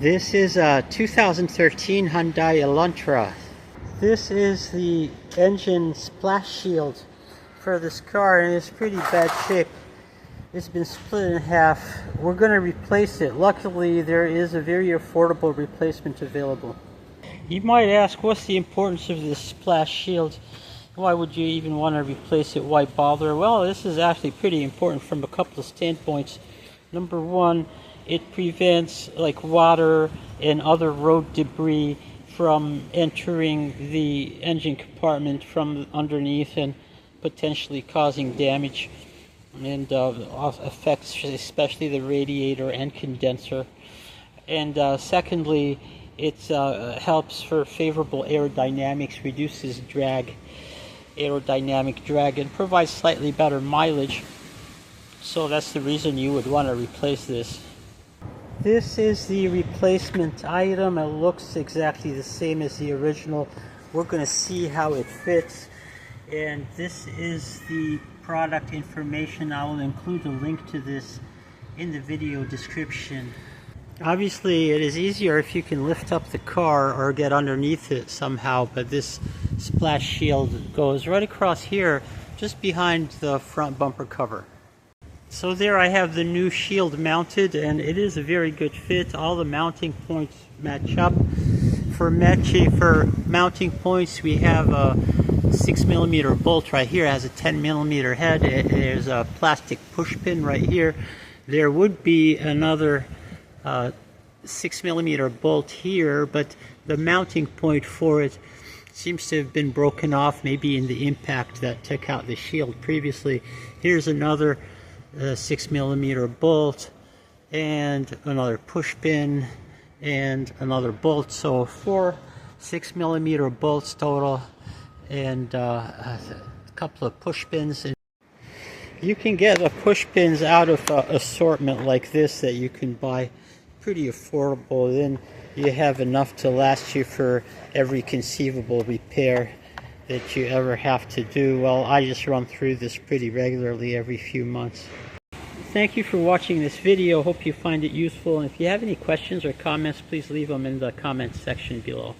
This is a 2013 Hyundai Elantra. This is the engine splash shield for this car, and it's pretty bad shape. It's been split in half. We're going to replace it. Luckily, there is a very affordable replacement available. You might ask, what's the importance of this splash shield? Why would you even want to replace it? Why bother? Well, this is actually pretty important from a couple of standpoints. Number one, it prevents like water and other road debris from entering the engine compartment from underneath and potentially causing damage, and affects especially the radiator and condenser. And secondly, it helps for favorable aerodynamics, reduces aerodynamic drag, and provides slightly better mileage. So that's the reason you would want to replace this. This is the replacement item. It looks exactly the same as the original. We're going to see how it fits. And this is the product information. I will include a link to this in the video description. Obviously, it is easier if you can lift up the car or get underneath it somehow, but this splash shield goes right across here, just behind the front bumper cover. So there I have the new shield mounted, and it is a very good fit. All the mounting points match up. For mounting points, we have a 6mm bolt right here. It has a 10mm head. There's a plastic push pin right here. There would be another 6mm bolt here, but the mounting point for it seems to have been broken off, maybe in the impact that took out the shield previously. Here's another 6mm bolt and another push pin and another bolt. So 4 6mm bolts total, and a couple of push pins. And you can get the push pins out of assortment like this that you can buy pretty affordable. Then you have enough to last you for every conceivable repair that you ever have to do. Well, I just run through this pretty regularly every few months. Thank you for watching this video. Hope you find it useful. And if you have any questions or comments, please leave them in the comments section below.